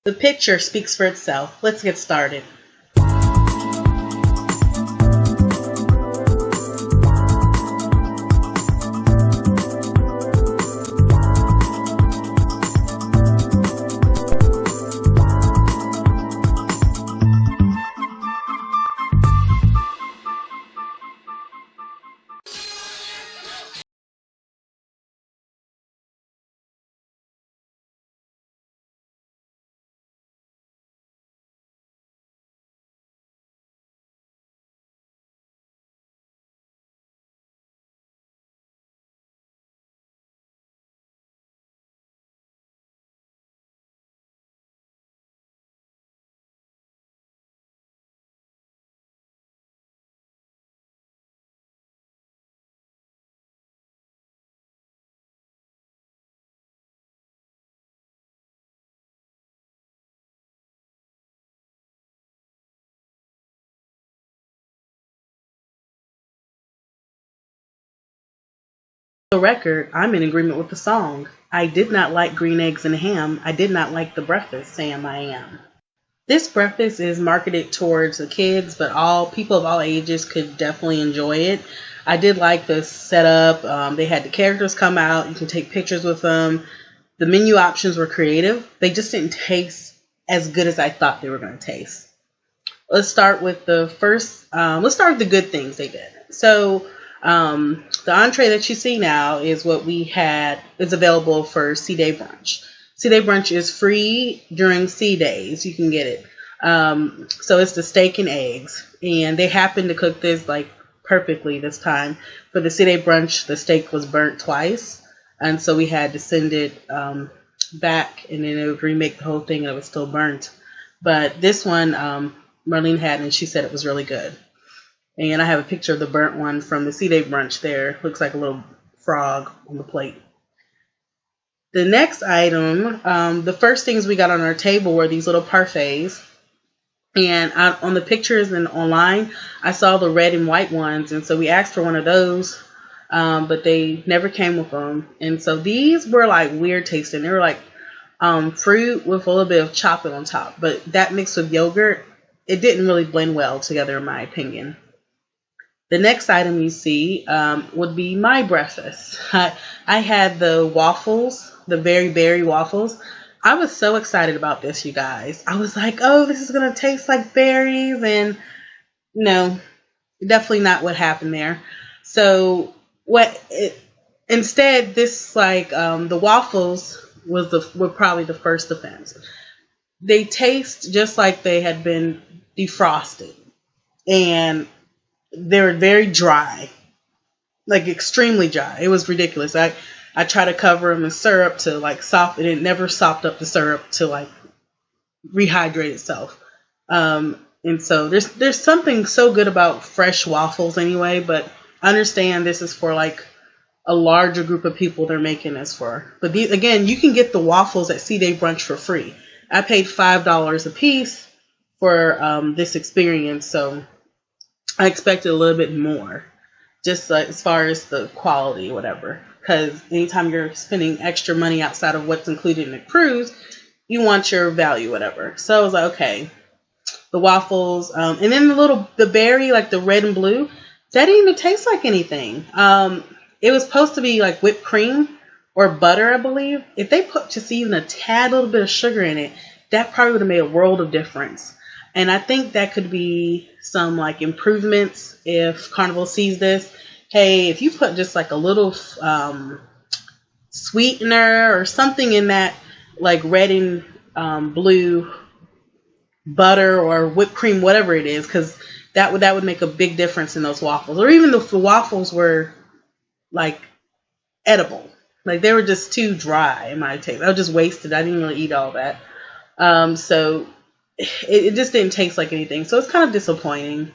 The picture speaks for itself. Let's get started. For the record, I'm in agreement with the song. I did not like green eggs and ham. I did not like the breakfast, Sam I am. This breakfast is marketed towards the kids, but all people of all ages could definitely enjoy it. I did like the setup. They had the characters come out. You can take pictures with them. The menu options were creative. They just didn't taste as good as I thought they were going to taste. Let's start with the first. Let's start with the good things they did. So the entree that you see now is what we had. Is available for C-Day brunch. C-Day brunch is free during C-Days. You can get it. So it's the steak and eggs, and they happened to cook this like perfectly this time. For the C-Day brunch, the steak was burnt twice, and so we had to send it back, and then it would remake the whole thing, and it was still burnt. But this one, Marlene had, and she said it was really good. And I have a picture of the burnt one from the C-Day brunch there. Looks like a little frog on the plate. The next item, the first things we got on our table were these little parfaits. And on the pictures and online, I saw the red and white ones. And so we asked for one of those, but they never came with them. And so these were like weird tasting. They were like fruit with a little bit of chocolate on top. But that mixed with yogurt, it didn't really blend well together in my opinion. The next item you see would be my breakfast. I had the waffles, the berry waffles. I was so excited about this, you guys. I was like, oh, this is going to taste like berries. And no, definitely not what happened there. So instead, this like the waffles were probably the first offense. They taste just like they had been defrosted. And they were very dry, like extremely dry. It was ridiculous. I tried to cover them in syrup to like soften it. Never sopped up the syrup to like rehydrate itself. And so there's something so good about fresh waffles anyway, but I understand this is for like a larger group of people they're making this for. But again, you can get the waffles at C-Day brunch for free. I paid $5 a piece for this experience, so I expected a little bit more, just as far as the quality or whatever. Because anytime you're spending extra money outside of what's included in the cruise, you want your value, whatever. So I was like, okay, the waffles, and then the berry, like the red and blue, that didn't even taste like anything. It was supposed to be like whipped cream or butter, I believe. If they put just even a tad little bit of sugar in it, that probably would have made a world of difference. And I think that could be some like improvements if Carnival sees this. Hey, if you put just like a little sweetener or something in that like red and blue butter or whipped cream, whatever it is, because that would make a big difference in those waffles. Or even if the waffles were like edible, like they were just too dry in my taste. I was just wasted. I didn't really eat all that. So it just didn't taste like anything. So it's kind of disappointing.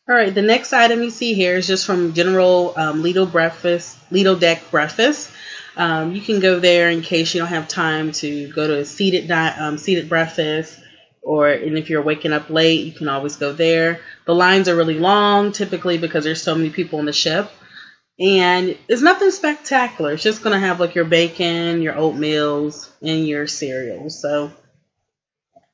All right, the next item you see here is just from General Lido Deck Breakfast. You can go there in case you don't have time to go to a seated breakfast, and if you're waking up late, you can always go there. The lines are really long, typically because there's so many people on the ship. And it's nothing spectacular. It's just going to have like your bacon, your oatmeals, and your cereals. So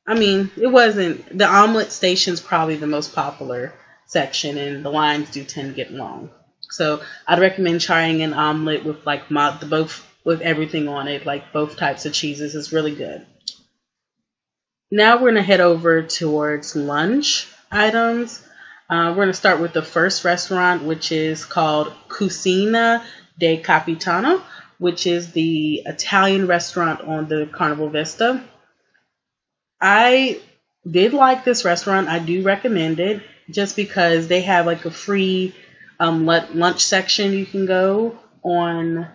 I mean, it wasn't, the omelet station's probably the most popular section, and the lines do tend to get long. So I'd recommend trying an omelet with like the both with everything on it, like both types of cheeses. It's really good. Now we're gonna head over towards lunch items. We're gonna start with the first restaurant, which is called Cucina de Capitano, which is the Italian restaurant on the Carnival Vista. I did like this restaurant. I do recommend it just because they have like a free lunch section you can go on.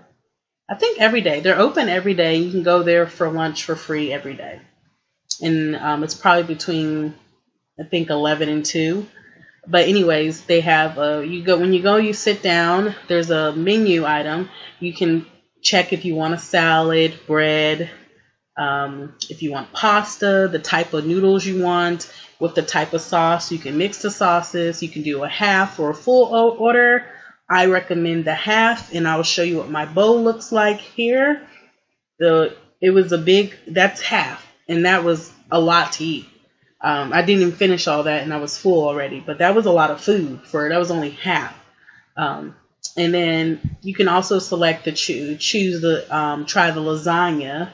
I think every day. They're open every day. You can go there for lunch for free every day. And it's probably between, I think, 11 and 2. But anyways, they have when you go, you sit down. There's a menu item. You can check if you want a salad, bread, if you want pasta, the type of noodles you want, with the type of sauce. You can mix the sauces. You can do a half or a full order. I recommend the half, and I will show you what my bowl looks like here. It was that's half, and that was a lot to eat. I didn't even finish all that, and I was full already, but that was a lot of food that was only half. And then you can also select to choose try the lasagna,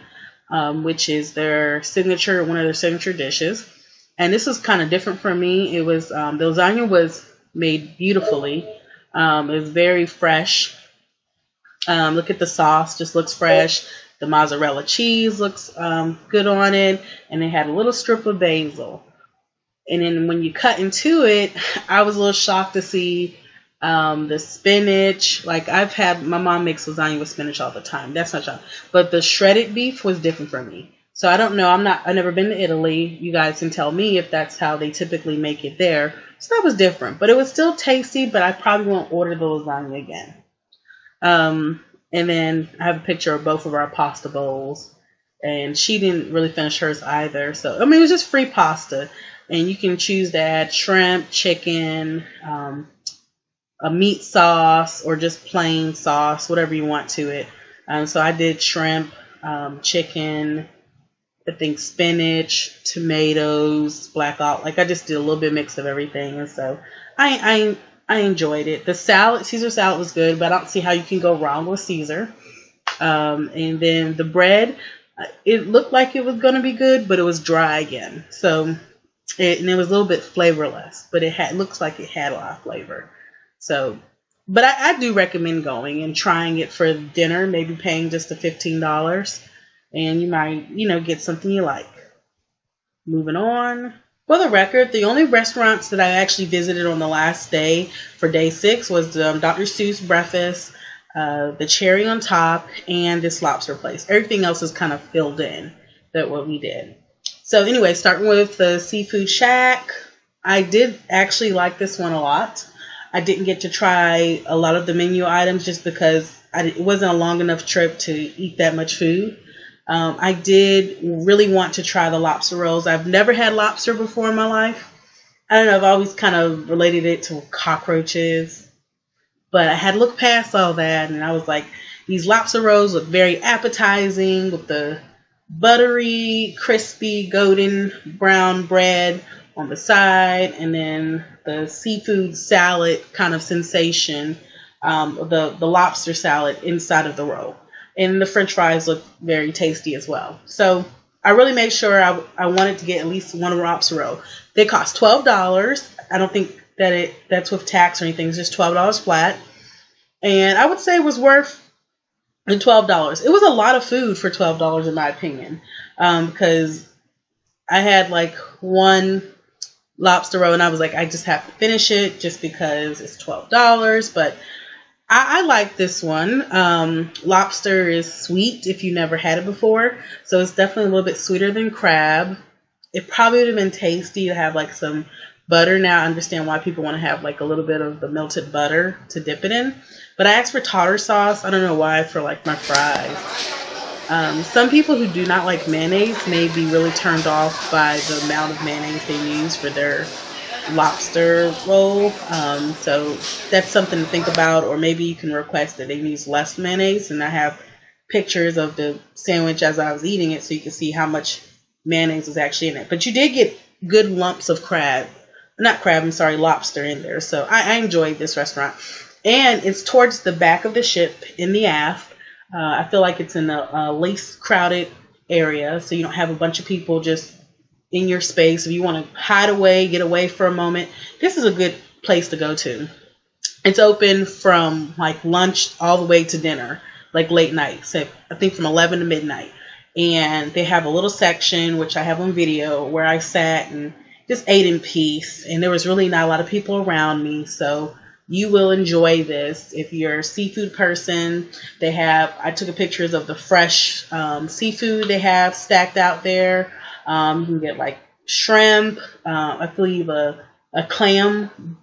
which is one of their signature dishes. And this was kind of different for me. It was the lasagna was made beautifully. It was very fresh. Look at the sauce, just looks fresh. The mozzarella cheese looks good on it, and it had a little strip of basil. And then when you cut into it, I was a little shocked to see the spinach. Like my mom makes lasagna with spinach all the time. That's not shocked. But the shredded beef was different for me. So I don't know. I've never been to Italy. You guys can tell me if that's how they typically make it there. So that was different, but it was still tasty. But I probably won't order the lasagna again. And then I have a picture of both of our pasta bowls, and she didn't really finish hers either. So, I mean, it was just free pasta, and you can choose to add shrimp, chicken, a meat sauce, or just plain sauce, whatever you want to it. So I did shrimp, chicken, I think spinach, tomatoes, black olive. Like I just did a little bit mix of everything, and so I enjoyed it. The Caesar salad was good, but I don't see how you can go wrong with Caesar. And then the bread, it looked like it was going to be good, but it was dry again. So, it was a little bit flavorless, but looks like it had a lot of flavor. So, but I do recommend going and trying it for dinner, maybe paying just the $15, and you might, get something you like. Moving on. For the record, the only restaurants that I actually visited on the last day for day 6 was Dr. Seuss breakfast, the cherry on top, and this lobster place. Everything else is kind of filled in. That's what we did. So anyway, starting with the Seafood Shack, I did actually like this one a lot. I didn't get to try a lot of the menu items just because it wasn't a long enough trip to eat that much food. I did really want to try the lobster rolls. I've never had lobster before in my life. I don't know, I've always kind of related it to cockroaches. But I had looked past all that, and I was like, these lobster rolls look very appetizing with the buttery, crispy, golden brown bread on the side, and then the seafood salad kind of sensation, the lobster salad inside of the roll. And the french fries look very tasty as well. So I really made sure I wanted to get at least one lobster roll. They cost $12. I don't think that's with tax or anything. It's just $12 flat. And I would say it was worth the $12. It was a lot of food for $12 in my opinion. Because I had like one lobster roll and I was like, I just have to finish it just because it's $12. But I like this one. Lobster is sweet if you never had it before. So it's definitely a little bit sweeter than crab. It probably would have been tasty to have like some butter. Now I understand why people want to have like a little bit of the melted butter to dip it in. But I asked for tartar sauce. I don't know why, for like my fries. Some people who do not like mayonnaise may be really turned off by the amount of mayonnaise they use for their lobster roll. So that's something to think about, or maybe you can request that they use less mayonnaise. And I have pictures of the sandwich as I was eating it so you can see how much mayonnaise was actually in it. But you did get good lumps of lobster in there. So I enjoyed this restaurant. And it's towards the back of the ship in the aft. I feel like it's in a least crowded area, so you don't have a bunch of people just in your space. If you want to hide away, get away for a moment, this is a good place to go to. It's open from like lunch all the way to dinner, like late night. So I think from 11 to midnight. And they have a little section, which I have on video, where I sat and just ate in peace. And there was really not a lot of people around me. So you will enjoy this if you're a seafood person. I took pictures of the fresh seafood they have stacked out there. You can get like shrimp, I believe a clam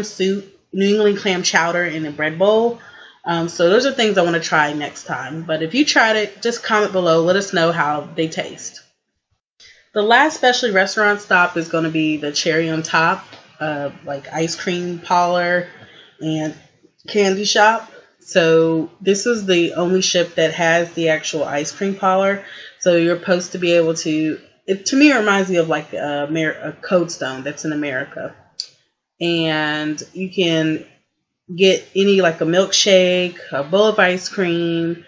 soup, New England clam chowder in a bread bowl. So those are things I want to try next time. But if you tried it, just comment below. Let us know how they taste. The last specialty restaurant stop is going to be the Cherry on Top, like ice cream parlor and candy shop. So this is the only ship that has the actual ice cream parlor. So you're supposed to be able to, to me it reminds me of like a Code Stone that's in America. And you can get any, like a milkshake, a bowl of ice cream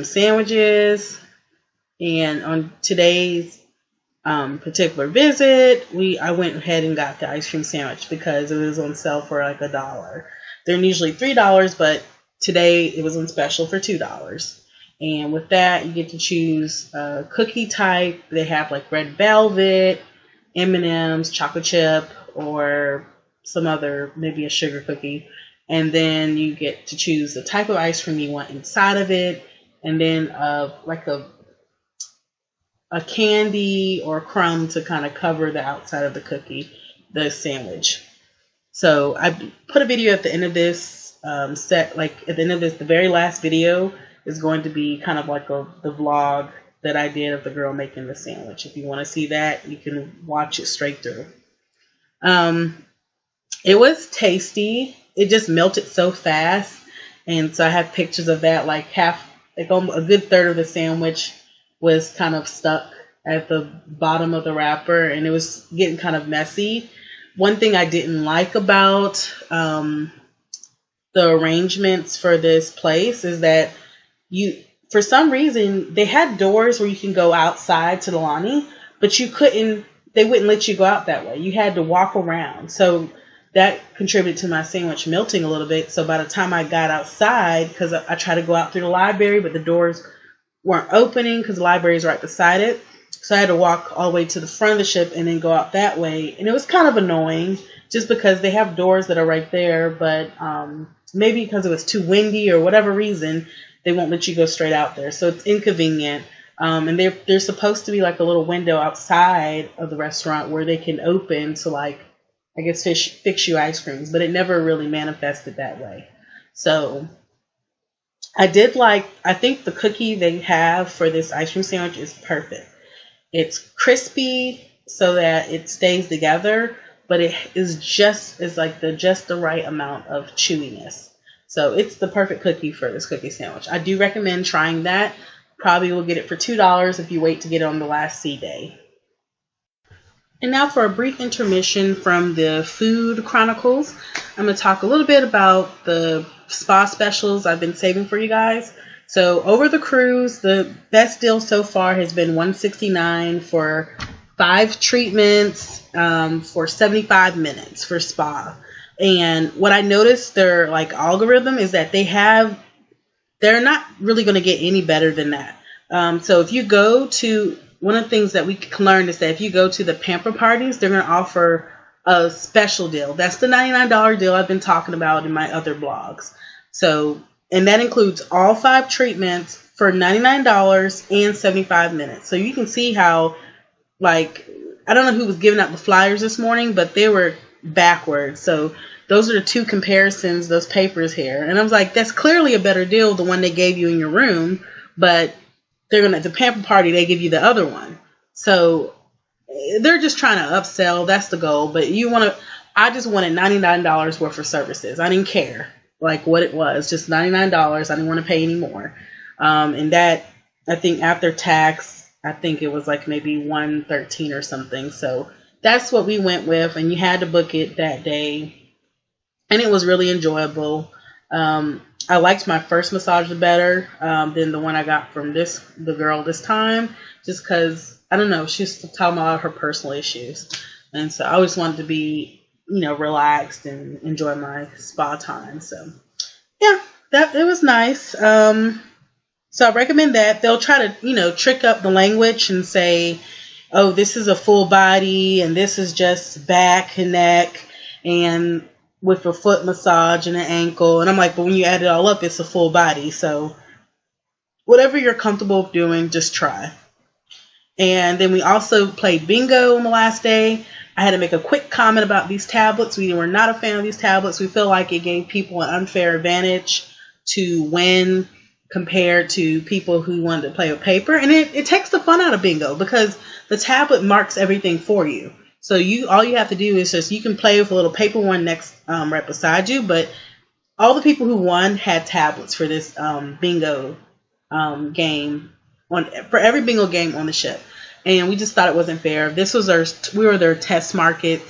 sandwiches. And on today's particular visit, I went ahead and got the ice cream sandwich because it was on sale for like $1. They're usually $3, but today it was on special for $2. And with that, you get to choose a cookie type. They have like red velvet, M&M's, chocolate chip, or some other, maybe a sugar cookie. And then you get to choose the type of ice cream you want inside of it, and then like a candy or crumb to kind of cover the outside of the cookie, the sandwich. So I put a video at the end of this the very last video is going to be kind of like the vlog that I did of the girl making the sandwich. If you want to see that, you can watch it straight through. It was tasty. It just melted so fast, and so I have pictures of that. Like a good third of the sandwich was kind of stuck at the bottom of the wrapper, and it was getting kind of messy. One thing I didn't like about the arrangements for this place is that for some reason, they had doors where you can go outside to the lobby, but they wouldn't let you go out that way. You had to walk around. So that contributed to my sandwich melting a little bit. So by the time I got outside, because I tried to go out through the library, but the doors weren't opening because the library is right beside it. So I had to walk all the way to the front of the ship and then go out that way. And it was kind of annoying just because they have doors that are right there, but maybe because it was too windy or whatever reason, they won't let you go straight out there. So it's inconvenient. And there's supposed to be like a little window outside of the restaurant where they can open to, like, I guess, fix you ice creams, but it never really manifested that way. So I think the cookie they have for this ice cream sandwich is perfect. It's crispy so that it stays together, but it is just the right amount of chewiness. So it's the perfect cookie for this cookie sandwich. I do recommend trying that. Probably will get it for $2 if you wait to get it on the last sea day. And now for a brief intermission from the Food Chronicles. I'm going to talk a little bit about the spa specials I've been saving for you guys. So over the cruise, the best deal so far has been $169 for 5 treatments for 75 minutes for spa. And what I noticed their algorithm is that they're not really going to get any better than that. So if you go to, one of the things that we learned is that if you go to the pamper parties, they're going to offer a special deal. That's the $99 deal I've been talking about in my other blogs. So, and that includes all 5 treatments for $99 and 75 minutes. So you can see how, I don't know who was giving out the flyers this morning, but they were backwards. So those are the 2 comparisons, those papers here. And I was like, that's clearly a better deal, the one they gave you in your room, but the pamper party, they give you the other one. So they're just trying to upsell. That's the goal. But I just wanted $99 worth of services. I didn't care what it was, just $99. I didn't want to pay any more. And that, I think after tax, I think it was like maybe 113 or something. So that's what we went with, and you had to book it that day, and it was really enjoyable. I liked my first massage better than the one I got from the girl this time, just because I don't know, she's talking about her personal issues, and so I always wanted to be, relaxed and enjoy my spa time. So yeah, that it was nice. So I recommend that. They'll try to, trick up the language and say, oh, this is a full body and this is just back and neck and with a foot massage and an ankle. And I'm like, but when you add it all up, it's a full body. So whatever you're comfortable doing, just try. And then we also played bingo on the last day. I had to make a quick comment about these tablets. We were not a fan of these tablets. We feel like it gave people an unfair advantage to win compared to people who wanted to play with paper. And it takes the fun out of bingo because the tablet marks everything for you. So all you have to do is you can play with a little paper one next right beside you. But all the people who won had tablets for this bingo game for every bingo game on the ship. And we just thought it wasn't fair. This was we were their test market,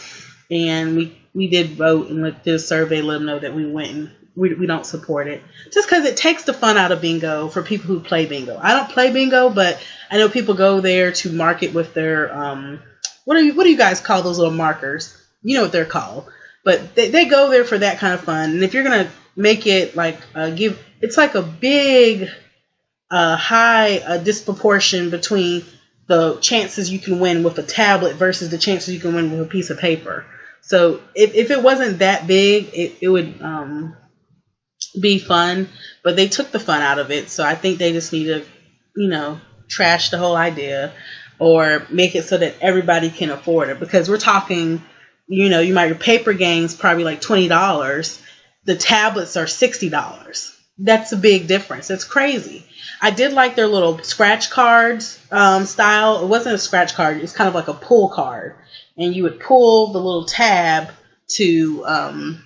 and we did vote and did a survey, let them know that we went and we don't support it. Just because it takes the fun out of bingo for people who play bingo. I don't play bingo, but I know people go there to market with their what do you guys call those little markers? You know what they're called. But they go there for that kind of fun. And if you're gonna make it like it's like a big high disproportion between the chances you can win with a tablet versus the chances you can win with a piece of paper. So if it wasn't that big, it would be fun, but they took the fun out of it. So I think they just need to, trash the whole idea or make it so that everybody can afford it, because we're talking, your paper game's probably like $20. The tablets are $60. That's a big difference. It's crazy. I did like their little scratch cards style. It wasn't a scratch card. It's kind of like a pull card. And you would pull the little tab to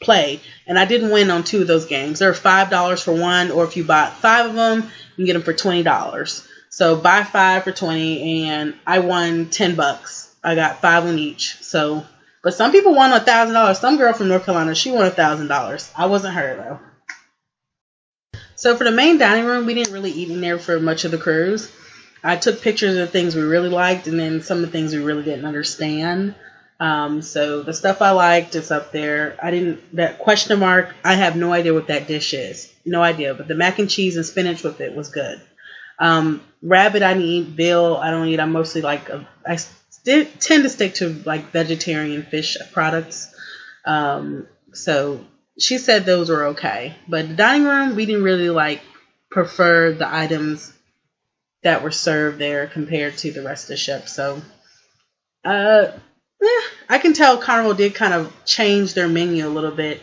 play. And I didn't win on 2 of those games. They're $5 for one, or if you bought 5 of them, you can get them for $20. So buy 5 for $20, and I won $10. I got 5 on each. So, but some people won $1,000. Some girl from North Carolina, she won $1,000. I wasn't her though. So for the main dining room, we didn't really eat in there for much of the cruise. I took pictures of the things we really liked and then some of the things we really didn't understand. So the stuff I liked is up there. That question mark, I have no idea what that dish is. No idea. But the mac and cheese and spinach with it was good. Rabbit I didn't eat. Bill I don't eat. I'm mostly like, I tend to stick to like vegetarian fish products. So she said those were okay. But the dining room, we didn't really prefer the items that were served there compared to the rest of the ship. So I can tell Carnival did kind of change their menu a little bit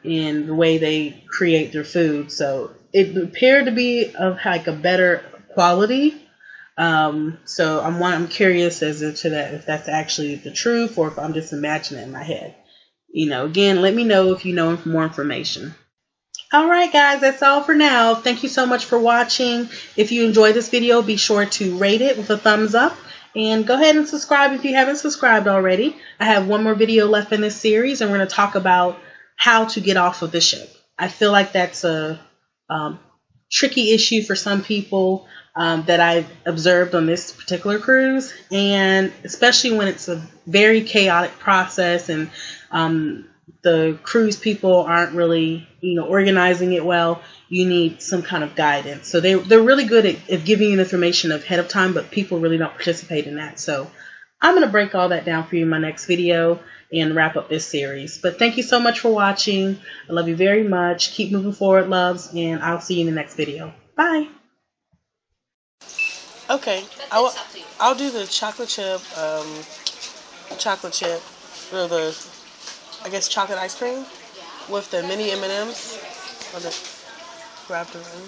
in the way they create their food. So it appeared to be of like a better quality. So I'm curious as to that, if that's actually the truth or if I'm just imagining it in my head. Again, let me know if you know more information. All right, guys, that's all for now. Thank you so much for watching. If you enjoyed this video, be sure to rate it with a thumbs up. And go ahead and subscribe if you haven't subscribed already. I have one more video left in this series, and we're going to talk about how to get off of the ship. I feel like that's a tricky issue for some people that I've observed on this particular cruise, and especially when it's a very chaotic process and the cruise people aren't really organizing it well. You need some kind of guidance. So they're really good at giving you information ahead of time, but people really don't participate in that. So I'm going to break all that down for you in my next video and wrap up this series. But thank you so much for watching. I love you very much. Keep moving forward, loves, and I'll see you in the next video. Bye. Okay, I'll do the chocolate chip, or the, I guess, chocolate ice cream with the mini M&Ms. I'll just grab them in.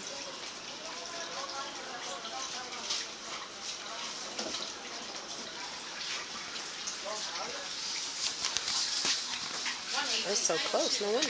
It's so close, no wonder.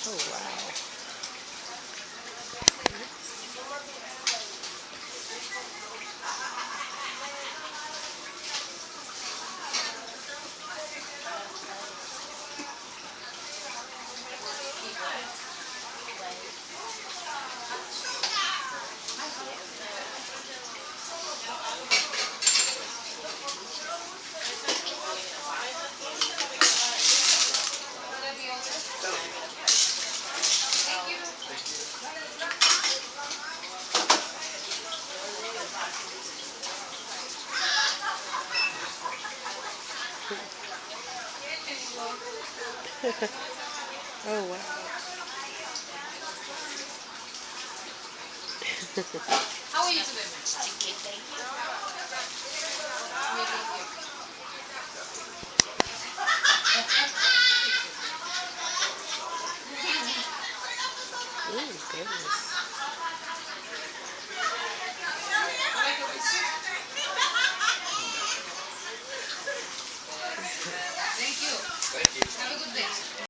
Oh, wow. Oh, wow. How are you today? Good, thank you. Oh, goodness.